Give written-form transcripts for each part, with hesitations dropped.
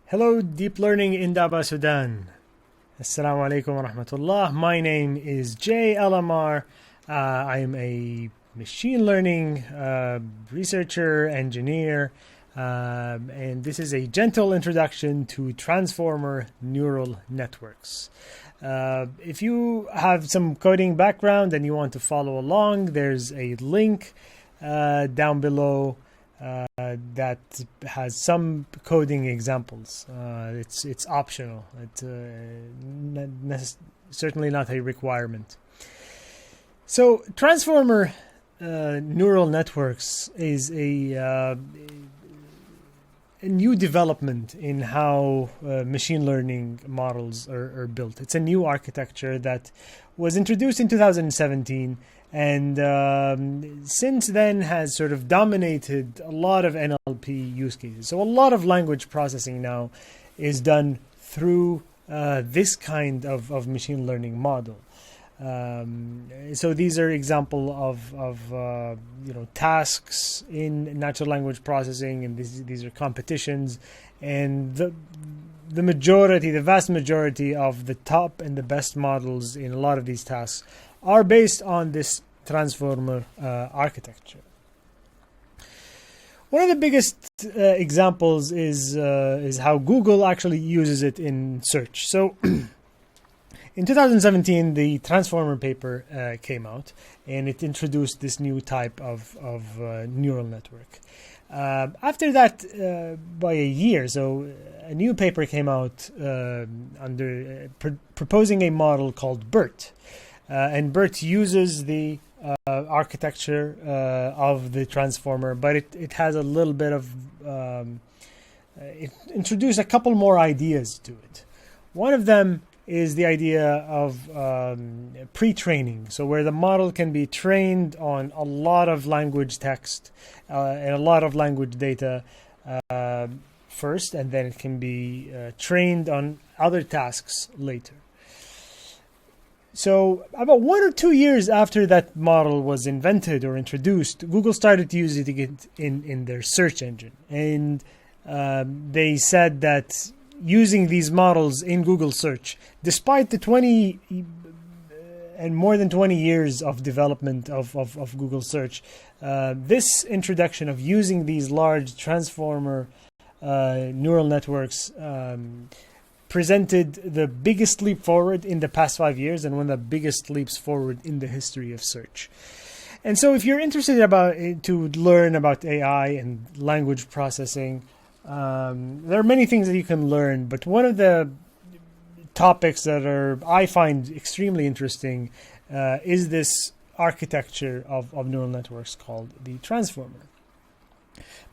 Hello, Deep Learning in Daba, Sudan. Assalamu alaikum wa rahmatullah. My name is Alammar. I am a machine learning researcher, engineer, and this is a gentle introduction to transformer neural networks. If you have some coding background and you want to follow along, there's a link down below that has some coding examples. It's optional. It's certainly not a requirement. So transformer neural networks is a new development in how machine learning models are built. It's a new architecture that was introduced in 2017 and since then has sort of dominated a lot of NLP use cases. So a lot of language processing now is done through this kind of machine learning model. So these are example of tasks in natural language processing, and these are competitions, and the vast majority of the top and the best models in a lot of these tasks are based on this transformer architecture. One of the biggest examples is how Google actually uses it in search. So in 2017, the transformer paper came out, and it introduced this new type of neural network. After that, by a year, so a new paper came out proposing a model called BERT. And BERT uses the architecture of the transformer, but it has a little bit of it introduced a couple more ideas to it. One of them is the idea of pre-training, so where the model can be trained on a lot of language text and a lot of language data first, and then it can be trained on other tasks later. So about 1 or 2 years after that model was invented or introduced, Google started to use it in their search engine. And they said that using these models in Google search, despite the more than 20 years of development of Google search, this introduction of using these large transformer neural networks presented the biggest leap forward in the past 5 years, and one of the biggest leaps forward in the history of search. And so if you're interested to learn about AI and language processing, there are many things that you can learn, but one of the topics that I find extremely interesting is this architecture of neural networks called the transformer.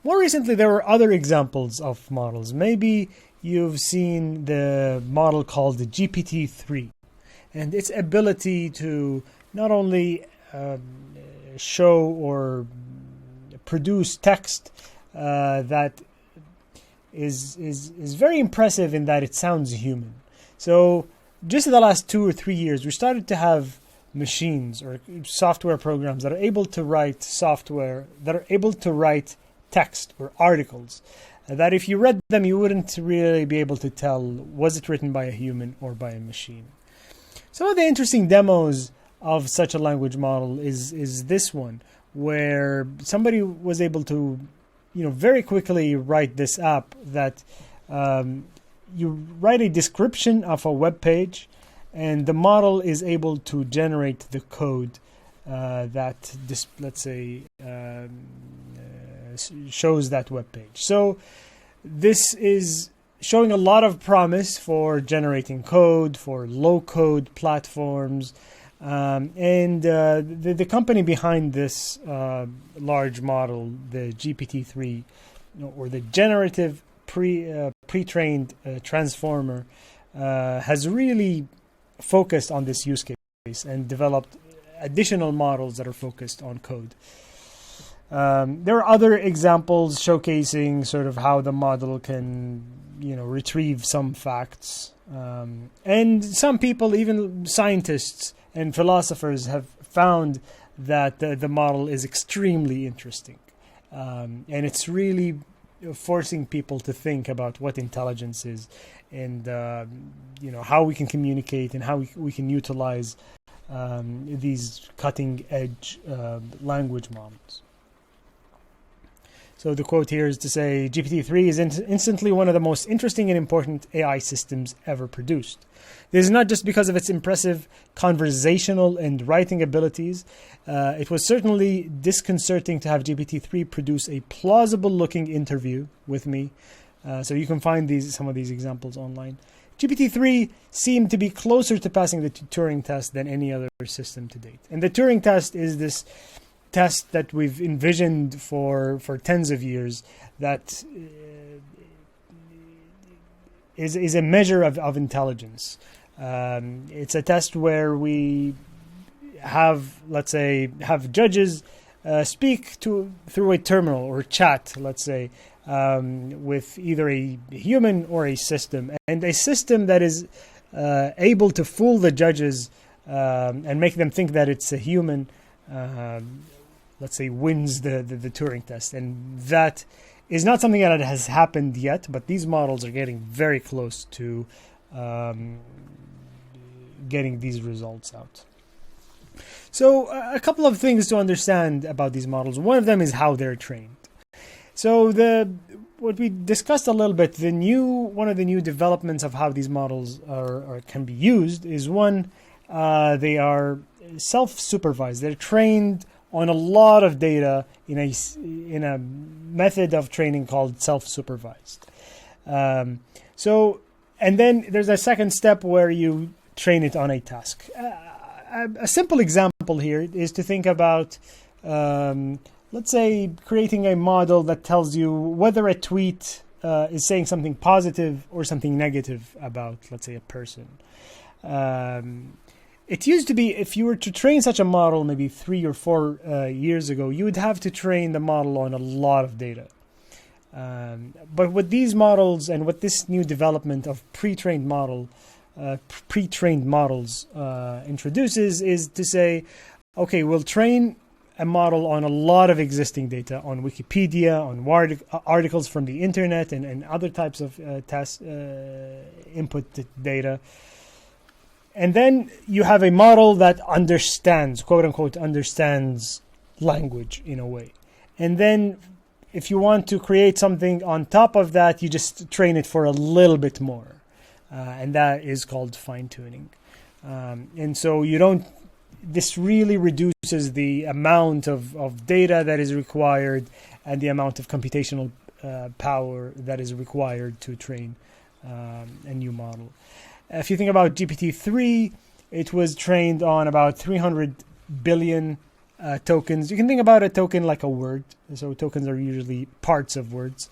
More recently, there were other examples of models. Maybe you've seen the model called the GPT-3 and its ability to not only show or produce text that is very impressive in that it sounds human. So just in the last 2 or 3 years, we started to have machines or software programs that are able to write text or articles that if you read them, you wouldn't really be able to tell, was it written by a human or by a machine? Some of the interesting demos of such a language model is this one, where somebody was able to very quickly write this app that you write a description of a web page, and the model is able to generate the code that let's say shows that web page. So this is showing a lot of promise for generating code for low-code platforms, and the company behind this large model, the GPT-3, or the generative pre-trained transformer, has really focused on this use case and developed additional models that are focused on code. There are other examples showcasing sort of how the model can, retrieve some facts. And some people, even scientists and philosophers, have found that the model is extremely interesting. And it's really forcing people to think about what intelligence is, and how we can communicate and how we can utilize these cutting edge language models. So the quote here is to say, GPT-3 is instantly one of the most interesting and important AI systems ever produced. This is not just because of its impressive conversational and writing abilities. It was certainly disconcerting to have GPT-3 produce a plausible-looking interview with me. So you can find some of these examples online. GPT-3 seemed to be closer to passing the Turing test than any other system to date. And the Turing test is this test that we've envisioned for tens of years that is a measure of intelligence. It's a test where we have, let's say, judges speak through a terminal or chat, let's say, with either a human or a system, and a system that is able to fool the judges and make them think that it's a human, let's say, wins the Turing test. And that is not something that has happened yet, but these models are getting very close to getting these results out. So a couple of things to understand about these models. One of them is how they're trained. So what we discussed a little bit, one of the new developments of how these models can be used is they are self-supervised. They're trained on a lot of data in a method of training called self-supervised. And then there's a second step where you train it on a task. A simple example here is to think about, let's say, creating a model that tells you whether a tweet is saying something positive or something negative about, let's say, a person. It used to be, if you were to train such a model maybe 3 or 4 years ago, you would have to train the model on a lot of data. But with these models and with this new development of pre-trained models introduces is to say, okay, we'll train a model on a lot of existing data, on Wikipedia, on articles from the internet, and other types of input data. And then you have a model that understands, quote unquote, understands language in a way. And then if you want to create something on top of that, you just train it for a little bit more. And that is called fine-tuning. And so this really reduces the amount of data that is required and the amount of computational power that is required to train a new model. If you think about GPT-3, it was trained on about 300 billion tokens. You can think about a token like a word. So tokens are usually parts of words.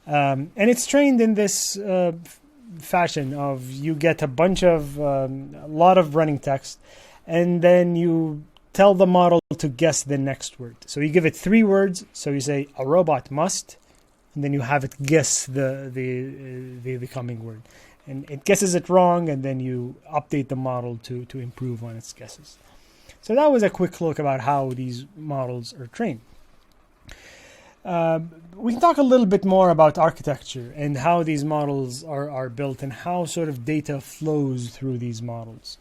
And it's trained in this fashion of you get a lot of running text, and then you tell the model to guess the next word. So you give it 3 words. So you say, a robot must, and then you have it guess the coming word. And it guesses it wrong, and then you update the model to improve on its guesses. So that was a quick look about how these models are trained. We can talk a little bit more about architecture and how these models are built and how sort of data flows through these models.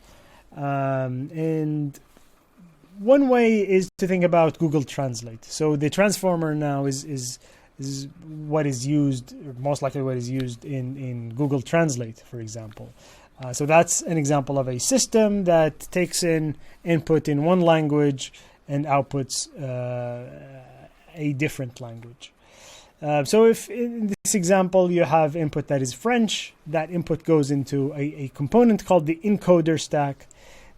And one way is to think about Google Translate. So the transformer now is what is used, or most likely what is used in Google Translate, for example. So that's an example of a system that takes in input in one language and outputs a different language. So if in this example you have input that is French, that input goes into a component called the encoder stack.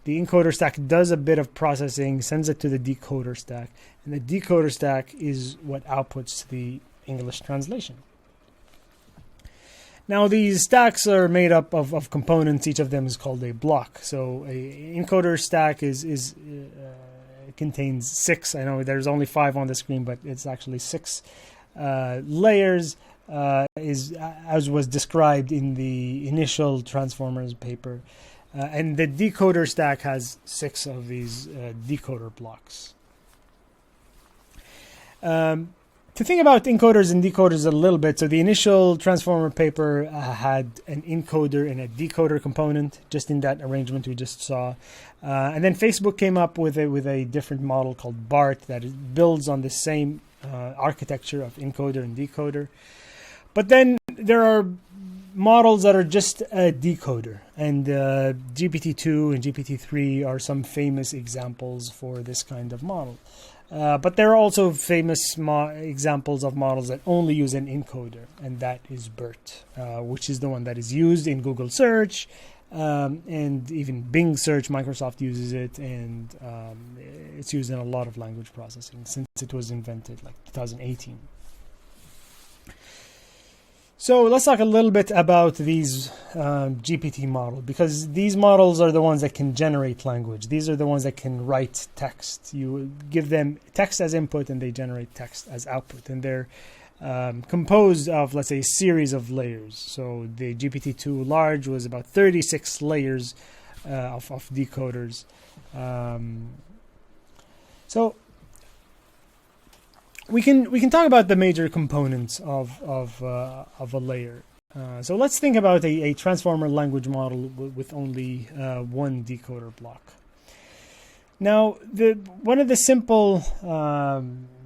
The encoder stack does a bit of processing, sends it to the decoder stack, and the decoder stack is what outputs the English translation. Now these stacks are made up of components. Each of them is called a block. So a encoder stack contains 6. I know there's only 5 on the screen, but it's actually 6 layers, as was described in the initial Transformers paper. And the decoder stack has 6 of these decoder blocks. To think about encoders and decoders a little bit, so the initial transformer paper had an encoder and a decoder component, just in that arrangement we just saw. And then Facebook came up with a different model called BART that builds on the same architecture of encoder and decoder. But then there are models that are just a decoder, and GPT-2 and GPT-3 are some famous examples for this kind of model. But there are also famous examples of models that only use an encoder, and that is BERT, which is the one that is used in Google search, and even Bing search. Microsoft uses it, and it's used in a lot of language processing since it was invented like 2018. So let's talk a little bit about these GPT models, because these models are the ones that can generate language. These are the ones that can write text. You give them text as input and they generate text as output. And they're composed of, let's say, a series of layers. So the GPT-2 large was about 36 layers of decoders. So we can talk about the major components of a layer. So let's think about a transformer language model with only one decoder block. Now, one of the simple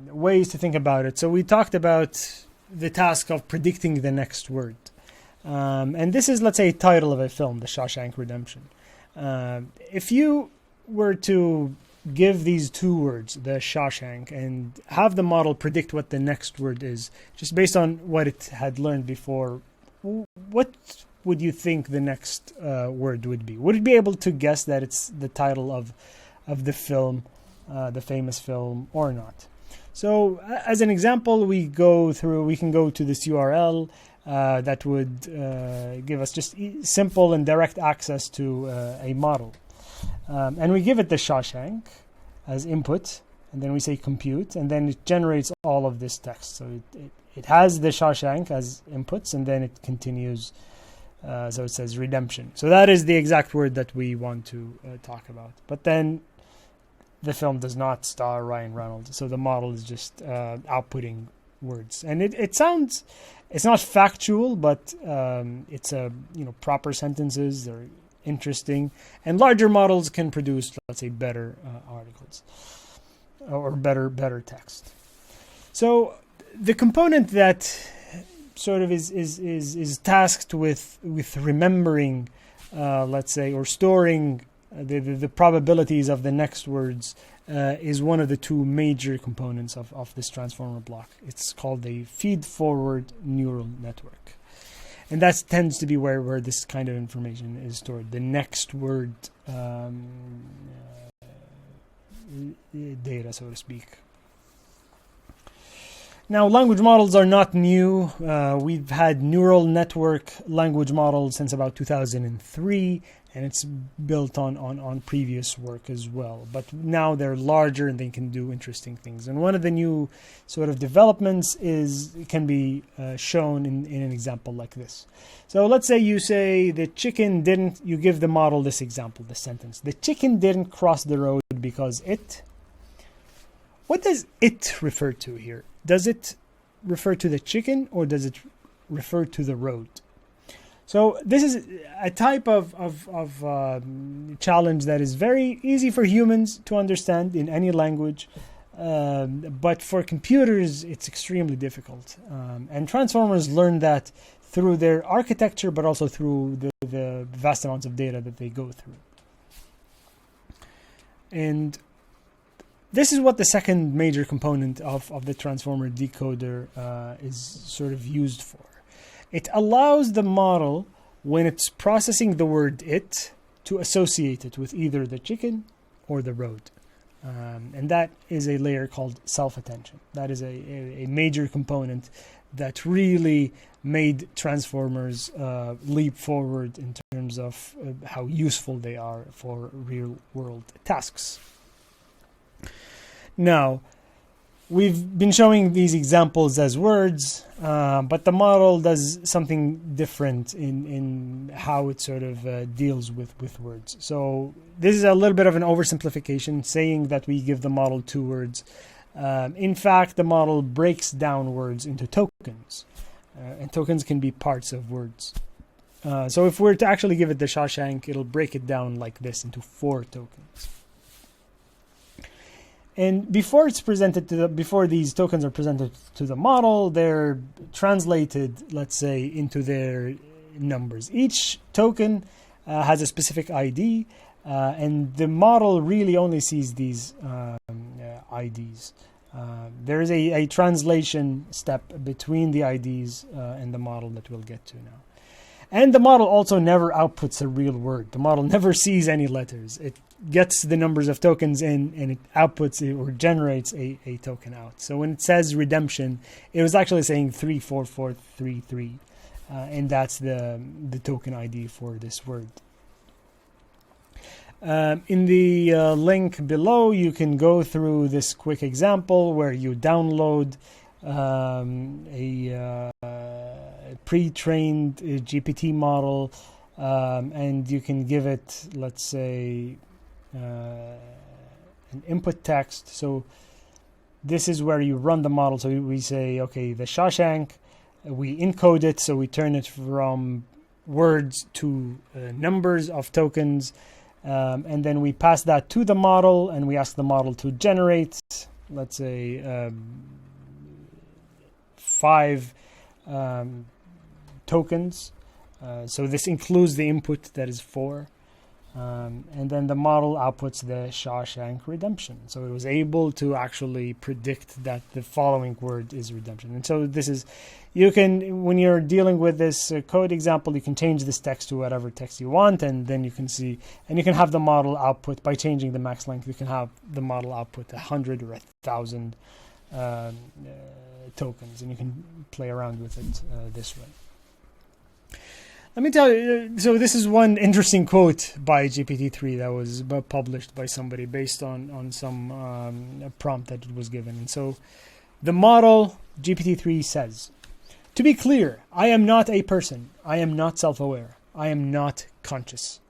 ways to think about it. So we talked about the task of predicting the next word, and this is, let's say, a title of a film, The Shawshank Redemption. If you were to give these two words, the Shawshank, and have the model predict what the next word is, just based on what it had learned before, what would you think the next word would be? Would it be able to guess that it's the title of the film, the famous film, or not? So as an example, we can go to this URL that would give us just simple and direct access to a model. And we give it the Shawshank as input, and then we say compute, and then it generates all of this text. So it has the Shawshank as inputs, and then it continues. So it says redemption. So that is the exact word that we want to talk about. But then the film does not star Ryan Reynolds, so the model is just outputting words. And it sounds, it's not factual, but it's proper sentences. They're interesting, and larger models can produce, let's say, better articles or better text. So the component that sort of is tasked with remembering, let's say, or storing the probabilities of the next words is one of the two major components of this transformer block. It's called a feed-forward neural network. And that tends to be where this kind of information is stored. The next word data, so to speak. Now, language models are not new. We've had neural network language models since about 2003, and it's built on previous work as well. But now they're larger and they can do interesting things. And one of the new sort of developments can be shown in an example like this. So let's say you give the model this example, this sentence. The chicken didn't cross the road because it... What does it refer to here? Does it refer to the chicken, or does it refer to the road? So this is a type of challenge that is very easy for humans to understand in any language, but for computers it's extremely difficult. And transformers learn that through their architecture, but also through the vast amounts of data that they go through. And this is what the second major component of the transformer decoder is sort of used for. It allows the model, when it's processing the word it, to associate it with either the chicken or the road. And that is a layer called self-attention. That is a major component that really made transformers leap forward in terms of how useful they are for real-world tasks. Now, we've been showing these examples as words, but the model does something different in how it sort of deals with words. So this is a little bit of an oversimplification, saying that we give the model two words In fact, the model breaks down words into tokens, and tokens can be parts of words. So if we're to actually give it the Shawshank, it'll break it down like this into 4 tokens. And before these tokens are presented to the model, they're translated, let's say, into their numbers. Each token has a specific ID, and the model really only sees these IDs. There is a translation step between the IDs and the model that we'll get to now. And the model also never outputs a real word. The model never sees any letters. It gets the numbers of tokens in, and it outputs or generates a token out. So when it says redemption, it was actually saying 34433, and that's the token ID for this word. In the link below, you can go through this quick example where you download a pre-trained GPT model, and you can give it, let's say, an input text. So this is where you run the model. So we say, okay, the Shawshank, we encode it, so we turn it from words to numbers of tokens, and then we pass that to the model, and we ask the model to generate, let's say, 5 tokens. So this includes the input that is 4. And then the model outputs the Shawshank Redemption. So it was able to actually predict that the following word is redemption. And so this is, you can, when you're dealing with this code example, you can change this text to whatever text you want, and then you can see, and you can have the model output, by changing the max length, you can have the model output 100 or 1,000 tokens, and you can play around with it this way. Let me tell you, so this is one interesting quote by GPT-3 that was published by somebody based on some prompt that it was given. And so the model, GPT-3, says, "To be clear, I am not a person. I am not self-aware. I am not conscious.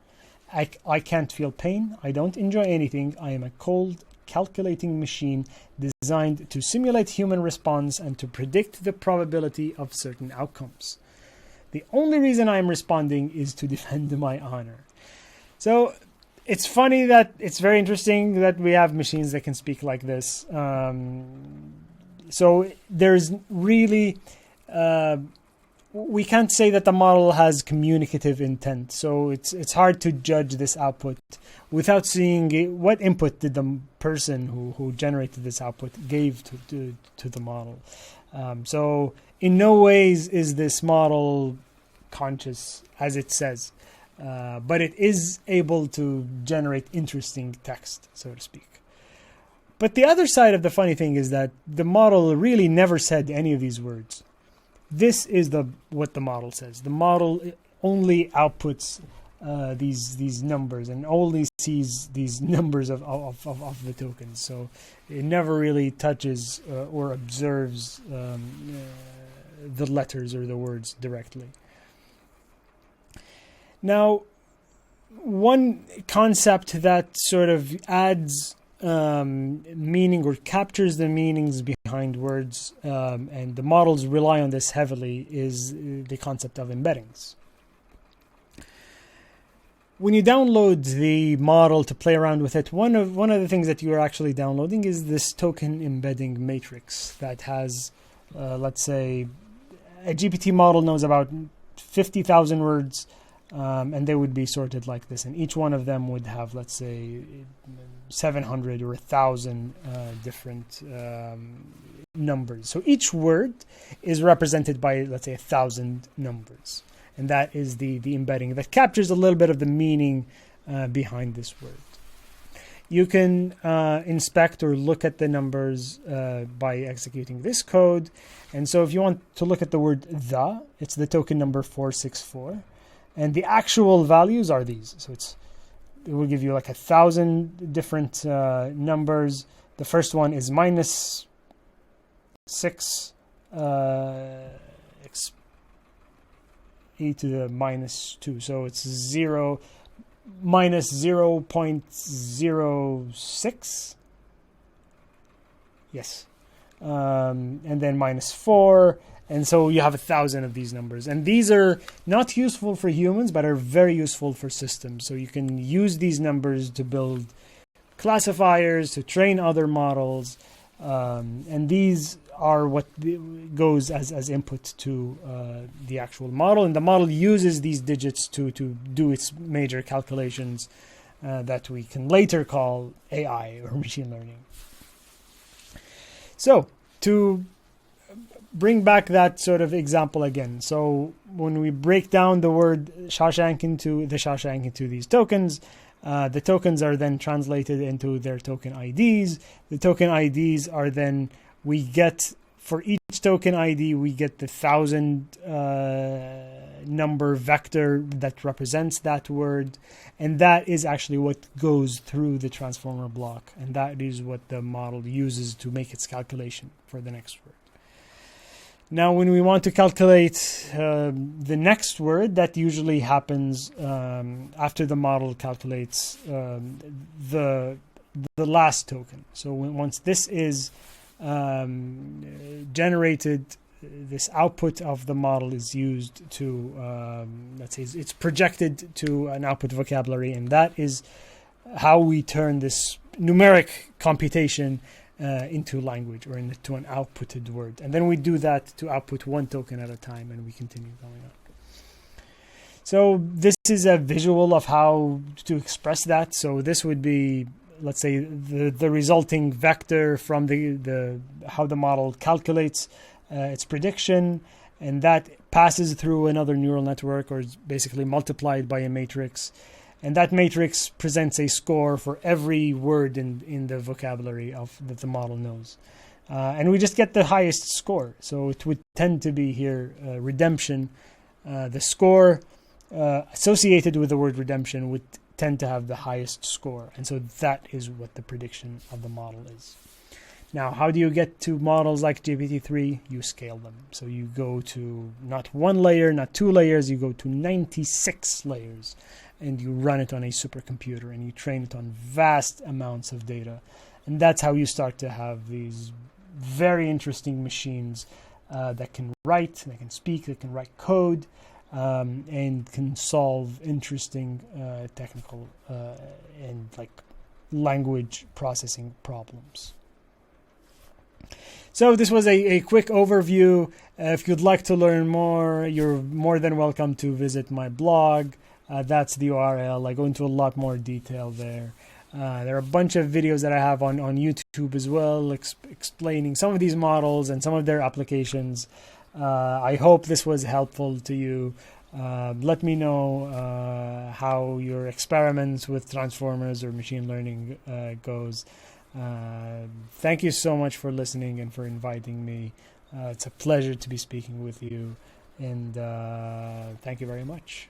I can't feel pain. I don't enjoy anything. I am a cold, calculating machine designed to simulate human response and to predict the probability of certain outcomes. The only reason I am responding is to defend my honor." So it's funny that it's very interesting that we have machines that can speak like this. So there's really, we can't say that the model has communicative intent. So it's hard to judge this output without seeing what input did the person who generated this output gave to the model. So in no ways is this model conscious, as it says, but it is able to generate interesting text, so to speak. But the other side of the funny thing is that the model really never said any of these words. This is what the model says. The model only outputs these numbers and only sees these numbers of the tokens. So it never really touches or observes the letters or the words directly. Now, one concept that sort of adds meaning or captures the meanings behind words, and the models rely on this heavily, is the concept of embeddings. When you download the model to play around with it, one of the things that you are actually downloading is this token embedding matrix that has, let's say, a GPT model knows about 50,000 words, and they would be sorted like this. And each one of them would have, let's say, 700 or 1,000 different numbers. So each word is represented by, let's say, 1,000 numbers. And that is the embedding that captures a little bit of the meaning behind this word. You can inspect or look at the numbers by executing this code. And so if you want to look at the word the, it's the token number 464. And the actual values are these. So it will give you like 1,000 different numbers. The first one is minus 6 e to the minus 2. So it's 0 minus 0.06. Yes. And then -4. And so you have 1,000 of these numbers. And these are not useful for humans, but are very useful for systems. So you can use these numbers to build classifiers, to train other models. And these are what goes as input to the actual model. And the model uses these digits to do its major calculations that we can later call AI or machine learning. So to bring back that sort of example again. So when we break down the word Shawshank into these tokens, the tokens are then translated into their token IDs. The token IDs are then, we get, for each token ID, we get the 1,000 number vector that represents that word. And that is actually what goes through the transformer block. And that is what the model uses to make its calculation for the next word. Now, when we want to calculate the next word, that usually happens after the model calculates the last token. So once this is generated, this output of the model is used to, let's say, it's projected to an output vocabulary, and that is how we turn this numeric computation into language, or into an outputted word. And then we do that to output one token at a time, and we continue going on. So this is a visual of how to express that. So this would be, let's say, the resulting vector from the how the model calculates its prediction, and that passes through another neural network, or is basically multiplied by a matrix. And that matrix presents a score for every word in the vocabulary that the model knows. And we just get the highest score. So it would tend to be here redemption. The score associated with the word redemption would tend to have the highest score. And so that is what the prediction of the model is. Now, how do you get to models like GPT-3? You scale them. So you go to not one layer, not two layers, you go to 96 layers. And you run it on a supercomputer, and you train it on vast amounts of data. And that's how you start to have these very interesting machines that can write, that can speak, that can write code, and can solve interesting technical and language processing problems. So this was a quick overview. If you'd like to learn more, you're more than welcome to visit my blog. That's the URL. I go into a lot more detail there. There are a bunch of videos that I have on YouTube as well, explaining some of these models and some of their applications. I hope this was helpful to you. Let me know how your experiments with transformers or machine learning goes. Thank you so much for listening and for inviting me. It's a pleasure to be speaking with you, and thank you very much.